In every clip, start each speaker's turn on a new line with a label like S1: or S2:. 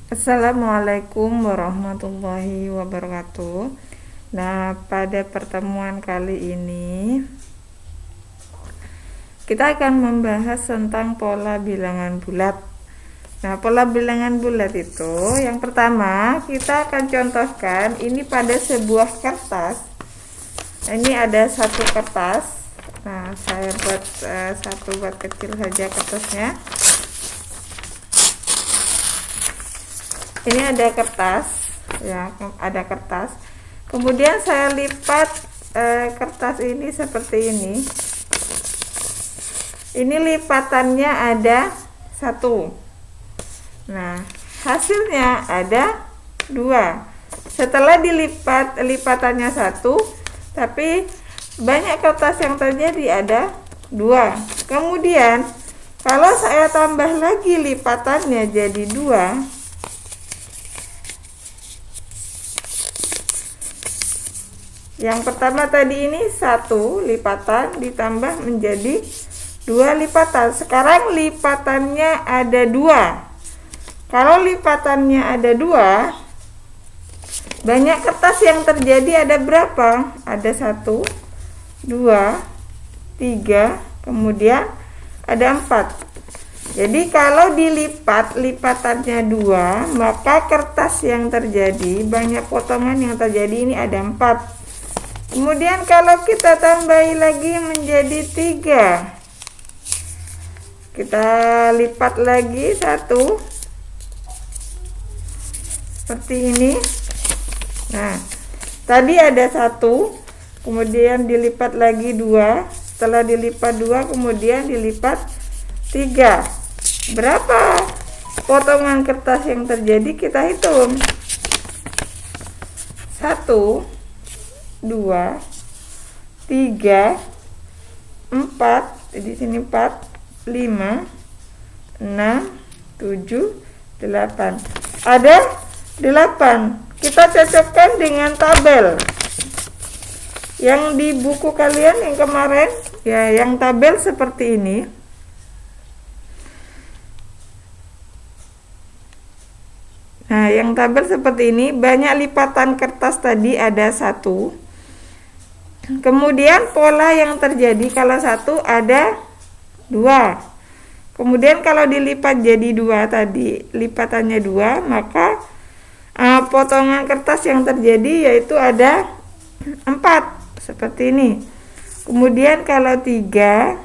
S1: Assalamualaikum warahmatullahi wabarakatuh. Nah, pada pertemuan kali ini kita akan membahas tentang pola bilangan bulat. Nah, pola bilangan bulat itu yang pertama kita akan contohkan ini pada sebuah kertas. Ini ada satu kertas. Nah, saya buat buat kecil saja kertasnya. Ini ada kertas, ya, ada kertas. Kemudian saya lipat kertas ini seperti ini. Ini lipatannya ada 1. Nah, hasilnya ada 2. Setelah dilipat lipatannya 1, tapi banyak kertas yang terjadi ada 2. Kemudian kalau saya tambah lagi lipatannya jadi 2, yang pertama tadi ini 1 lipatan ditambah menjadi 2 lipatan. Sekarang lipatannya ada 2. Kalau lipatannya ada 2, banyak kertas yang terjadi ada berapa? Ada 1, 2, 3, kemudian ada 4. Jadi kalau dilipat lipatannya 2, maka kertas yang terjadi, banyak potongan yang terjadi ini ada 4. Kemudian kalau kita tambahi lagi menjadi 3, kita lipat lagi 1 seperti ini. Nah, tadi ada 1, kemudian dilipat lagi 2, setelah dilipat 2 kemudian dilipat 3. Berapa potongan kertas yang terjadi? Kita hitung. 1, 2, 3, 4, di sini 4, 5, 6, 7, 8. Ada 8. Kita cocokkan dengan tabel yang di buku kalian yang kemarin, ya, yang tabel seperti ini. Nah, yang tabel seperti ini, banyak lipatan kertas tadi ada 1. Kemudian pola yang terjadi kalau 1 ada 2. Kemudian kalau dilipat jadi 2 tadi, lipatannya 2, maka potongan kertas yang terjadi yaitu ada 4 seperti ini. Kemudian kalau 3,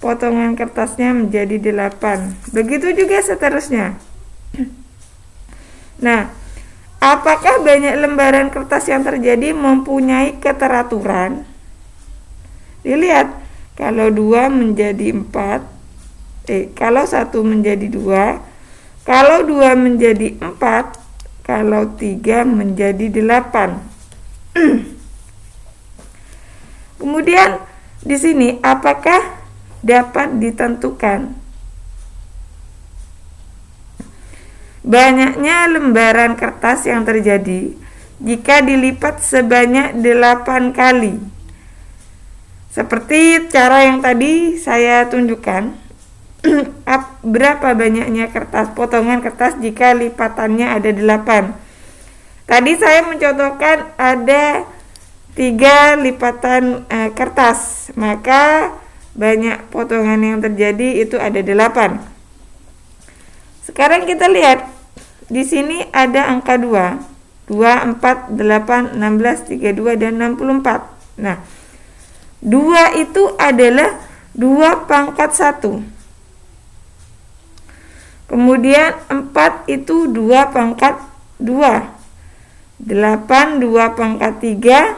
S1: potongan kertasnya menjadi 8. Begitu juga seterusnya. Nah, apakah banyak lembaran kertas yang terjadi mempunyai keteraturan? Dilihat, kalau 2 menjadi 4, kalau 1 menjadi 2, kalau 2 menjadi 4, kalau 3 menjadi 8. Kemudian di sini apakah dapat ditentukan banyaknya lembaran kertas yang terjadi jika dilipat sebanyak 8 kali. Seperti cara yang tadi saya tunjukkan. Berapa banyaknya kertas, potongan kertas jika lipatannya ada 8. Tadi saya mencontohkan ada 3 lipatan kertas, maka banyak potongan yang terjadi itu ada 8. Sekarang kita lihat. Di sini ada angka 2. 2, 4, 8, 16, 32, dan 64. Nah, 2 itu adalah 2 pangkat 1. Kemudian 4 itu 2 pangkat 2. 8, 2 pangkat 3.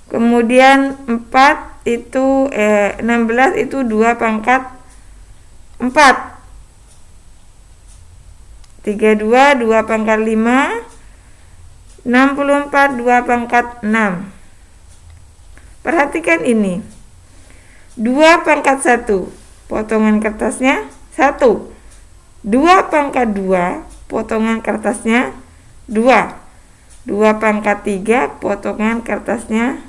S1: Kemudian 4 itu 16 itu 2 pangkat 4. 32, 2 pangkat 5, 64, 2 pangkat 6. Perhatikan ini. 2 pangkat 1, potongan kertasnya 1. 2 pangkat 2, potongan kertasnya 2. 2 pangkat 3, potongan kertasnya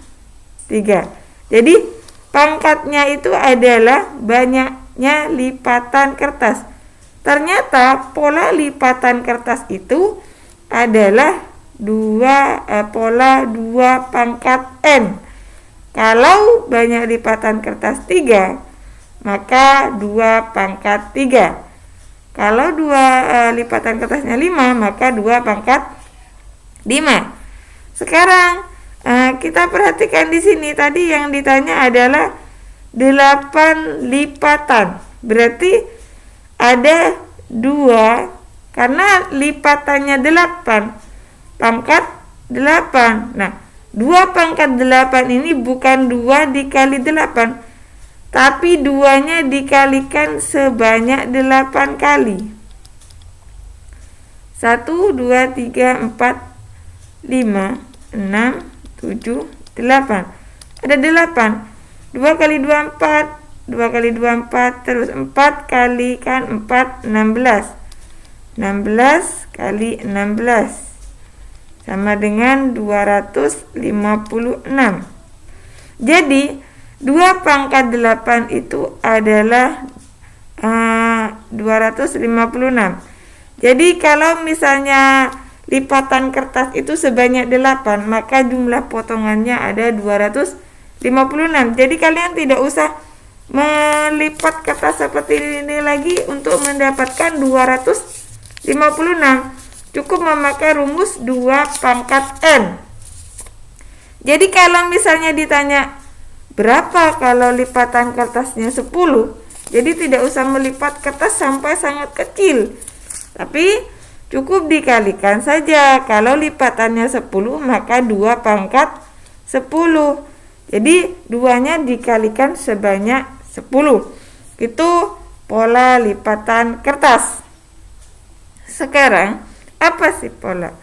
S1: 3. Jadi pangkatnya itu adalah banyaknya lipatan kertas. Ternyata pola lipatan kertas itu adalah pola 2 pangkat N. Kalau banyak lipatan kertas 3, maka 2 pangkat 3. Kalau lipatan kertasnya 5, maka 2 pangkat 5. Sekarang kita perhatikan di sini, tadi yang ditanya adalah 8 lipatan. Berarti ada 2, karena lipatannya 8 pangkat 8. Nah, 2 pangkat 8 ini bukan 2 dikali 8, tapi 2-nya dikalikan sebanyak 8 kali. 1, 2, 3, 4, 5, 6, 7, 8. Ada 8. 2 kali 2, 4. 2 kali 2, 4. Terus 4 kalikan 4, 16. 16 kali 16 sama dengan 256. Jadi 2 pangkat 8 itu adalah 256. Jadi kalau misalnya lipatan kertas itu sebanyak 8, maka jumlah potongannya ada 256. Jadi kalian tidak usah melipat kertas seperti ini lagi untuk mendapatkan 256. Cukup memakai rumus 2 pangkat N. Jadi kalau misalnya ditanya berapa kalau lipatan kertasnya 10, jadi tidak usah melipat kertas sampai sangat kecil, tapi cukup dikalikan saja. Kalau lipatannya 10, maka 2 pangkat 10. Jadi 2-nya dikalikan sebanyak 10. Itu pola lipatan kertas. Sekarang, apa sih pola?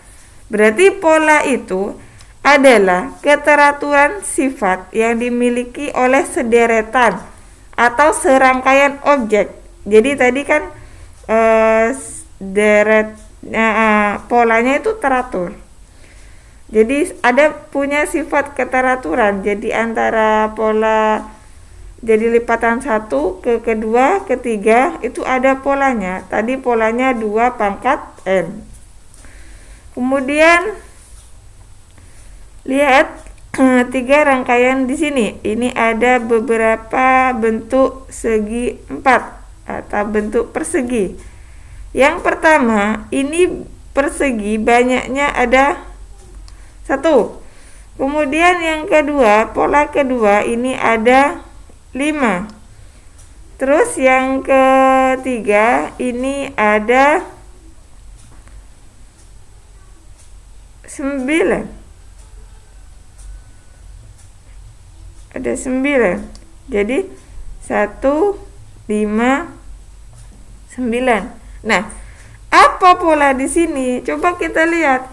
S1: Berarti pola itu adalah keteraturan sifat yang dimiliki oleh sederetan atau serangkaian objek. Jadi tadi kan polanya itu teratur. Jadi ada punya sifat keteraturan. Jadi antara pola, jadi lipatan 1 ke kedua, ketiga itu ada polanya. Tadi polanya 2 pangkat N. Kemudian lihat 3 rangkaian di sini. Ini ada beberapa bentuk segi 4 atau bentuk persegi. Yang pertama, ini persegi banyaknya ada 1. Kemudian yang kedua, pola kedua ini ada 5. Terus yang ketiga ini ada 9. Ada 9. Jadi 1, 5, 9. Nah, apa pola di sini? Coba kita lihat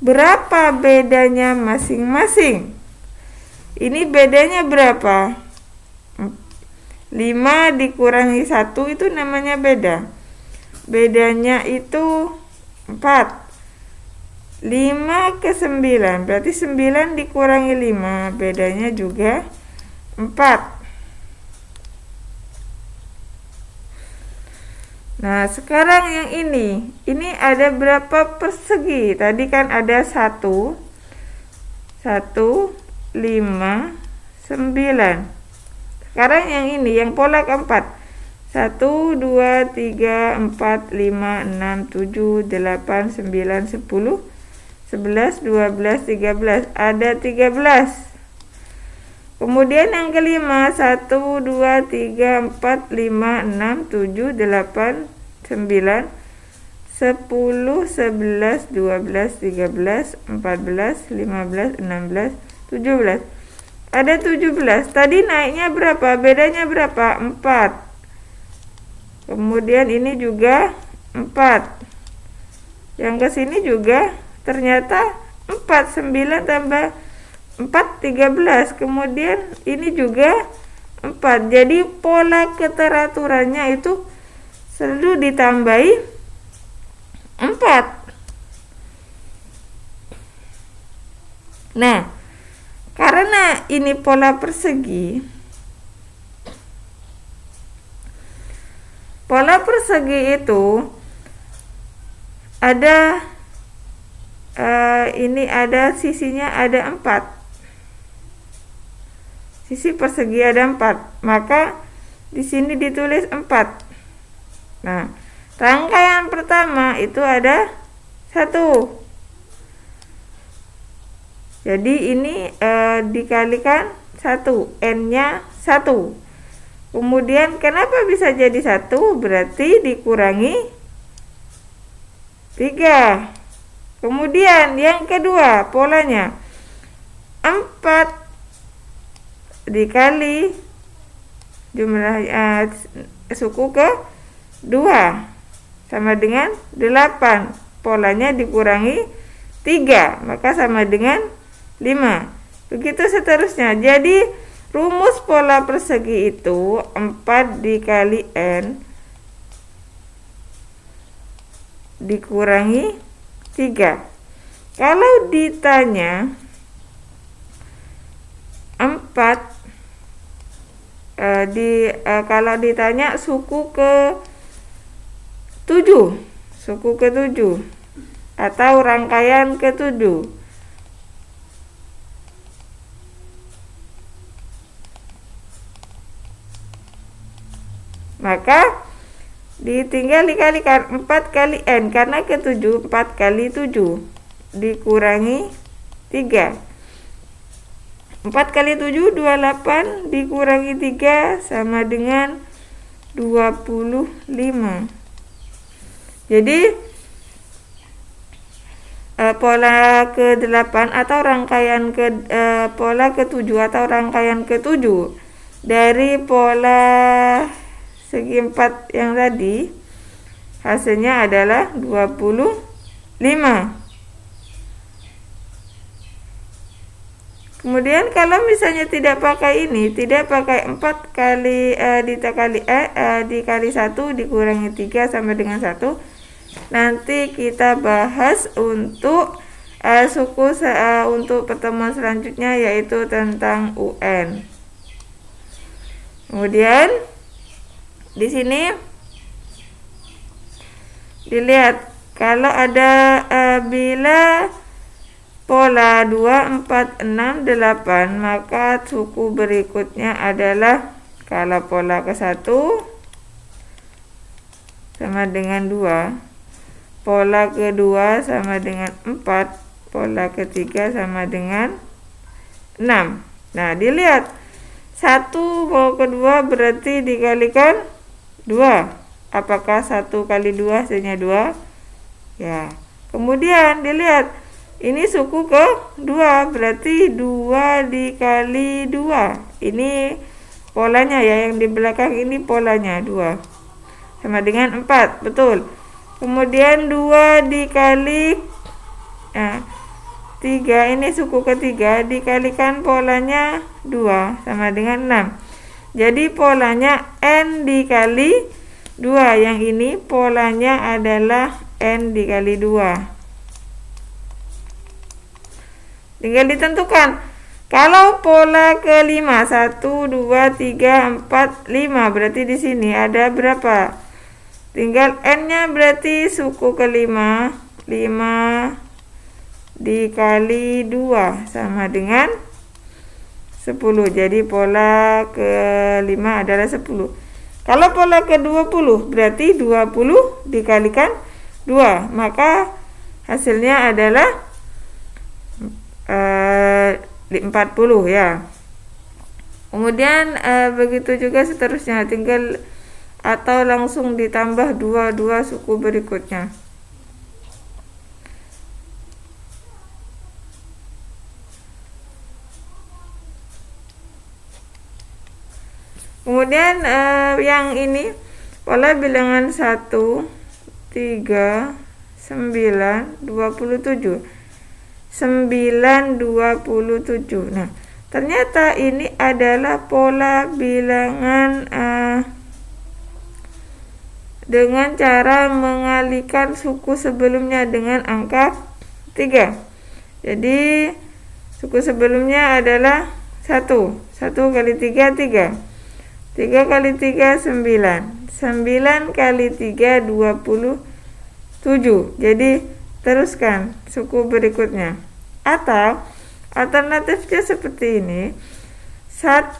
S1: berapa bedanya masing-masing. Ini bedanya berapa? 5 dikurangi 1 itu namanya beda. Bedanya itu 4. 5 ke 9, berarti 9 dikurangi 5, bedanya juga 4. Nah, sekarang yang ini ada berapa persegi? Tadi kan ada 1, 5, 9. Sekarang yang ini, yang pola keempat. 1, 2, 3, 4, 5, 6, 7, 8, 9, 10, 11, 12, 13. Ada 13. Kemudian yang kelima, 1, 2, 3, 4, 5, 6, 7, 8, 9, 10, 11, 12, 13, 14, 15, 16, 17. Ada 17. Tadi naiknya berapa? Bedanya berapa? 4. Kemudian ini juga 4. Yang ke sini juga ternyata 4. 9 tambah 4, 13. Kemudian ini juga 4. Jadi pola keteraturannya itu selalu ditambahi 4. Nah, karena ini pola pola persegi itu ada ini ada sisinya ada 4. Sisi persegi ada 4, maka di sini ditulis 4. Nah, rangkaian pertama itu ada 1. Jadi ini dikalikan 1, n-nya 1. Kemudian kenapa bisa jadi 1? Berarti dikurangi 3. Kemudian yang kedua polanya 4 dikali jumlah suku ke 2 sama dengan 8. Polanya dikurangi 3, maka sama dengan 5. Begitu seterusnya. Jadi rumus pola persegi itu 4 dikali n dikurangi 3. Kalau ditanya 4 kalau ditanya suku ke 7 atau rangkaian ke 7, maka ditinggal dikalikan 4 kali n, karena ke 7 4 kali 7 dikurangi 3. 4 kali 7 28 dikurangi 3 sama dengan 25. Jadi pola ke-8 atau rangkaian pola ke-7 atau rangkaian ke-7 dari pola segi 4 yang tadi hasilnya adalah 25. Kemudian kalau misalnya tidak pakai ini, tidak pakai 4 kali dikali 1 dikurangi 3 sama dengan 1, nanti kita bahas untuk suku untuk pertemuan selanjutnya, yaitu tentang UN. Kemudian di sini dilihat kalau ada bila pola 2, 4, 6, 8, maka suku berikutnya adalah kalau pola ke-1 sama dengan 2, pola ke-2 sama dengan 4, pola ke-3 sama dengan 6. Nah, dilihat 1 pola ke-2 berarti dikalikan 2. Apakah 1 kali 2 hasilnya 2? Ya. Kemudian dilihat ini suku ke-2, berarti 2 dikali 2. Ini polanya ya, yang di belakang ini polanya 2. Sama dengan 4, betul. Kemudian 2 dikali 3, ini suku ke-3 dikalikan polanya 2 sama dengan 6. Jadi polanya n dikali 2. Yang ini polanya adalah n dikali 2. Tinggal ditentukan. Kalau pola ke-5 1, 2, 3, 4, 5, berarti di sini ada berapa? Tinggal n-nya berarti suku ke-5, 5 dikali 2 sama dengan 10. Jadi pola ke-5 adalah 10. Kalau pola ke-20 berarti 20 dikalikan 2, maka hasilnya adalah 40 ya. Kemudian begitu juga seterusnya, tinggal atau langsung ditambah 2 suku berikutnya. Kemudian yang ini pola bilangan 1, 3, 9, 27. 9, 27. Nah, ternyata ini adalah pola bilangan dengan cara mengalihkan suku sebelumnya dengan angka 3. Jadi suku sebelumnya adalah 1 kali 3, 3. 3 kali 3 9. 9 kali 3 27. Jadi teruskan suku berikutnya. Atau alternatifnya seperti ini. 1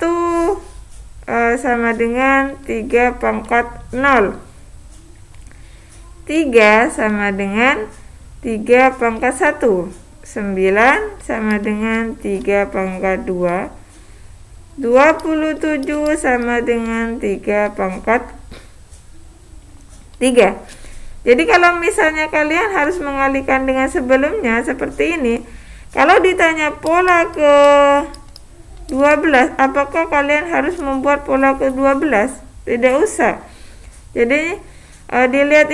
S1: sama dengan 3 pangkat 0. 3 sama dengan 3 pangkat 1. 9 sama dengan 3 pangkat 2. 27 sama dengan 3 pangkat 3. Jadi kalau misalnya kalian harus mengalihkan dengan sebelumnya seperti ini, kalau ditanya pola ke 12, apakah kalian harus membuat pola ke 12? Tidak usah. Jadi dilihat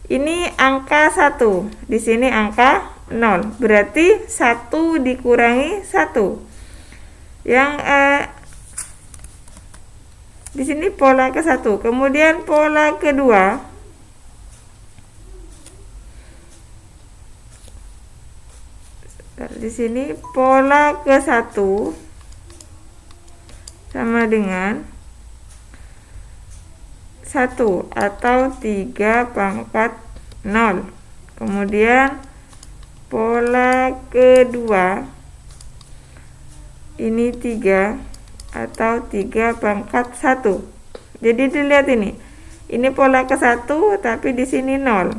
S1: ini angka 1, di sini angka 0, berarti 1 dikurangi 1. Yang di sini pola ke 1, kemudian pola kedua. Di sini pola ke 1 sama dengan 1 atau 3 pangkat 0. Kemudian pola kedua ini 3 atau 3 pangkat 1. Jadi dilihat ini pola ke 1 tapi di sini 0.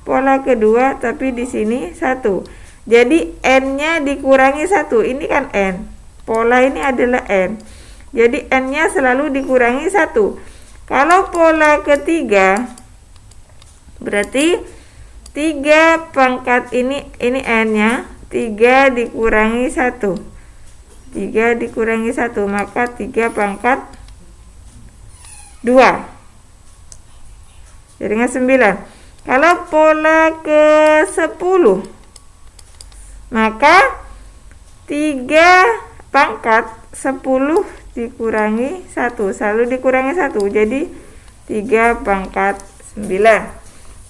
S1: Pola kedua tapi di sini 1. Jadi n-nya dikurangi 1. Ini kan n. Pola ini adalah n. Jadi n-nya selalu dikurangi 1. Kalau pola ketiga berarti 3 pangkat ini n-nya 3 dikurangi 1. 3 dikurangi 1 maka 3 pangkat 2. Jadi dengan 9. Kalau pola ke 10 maka 3 pangkat 10 dikurangi 1, selalu dikurangi 1, jadi 3 pangkat 9.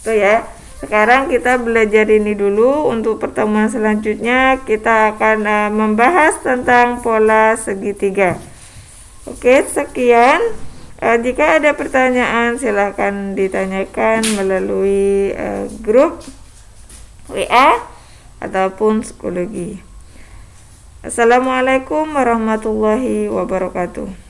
S1: Tuh ya. Sekarang kita belajar ini dulu. Untuk pertemuan selanjutnya kita akan membahas tentang pola segitiga. Oke, sekian. Jika ada pertanyaan silahkan ditanyakan melalui grup WA ataupun psikologi. Assalamualaikum warahmatullahi wabarakatuh.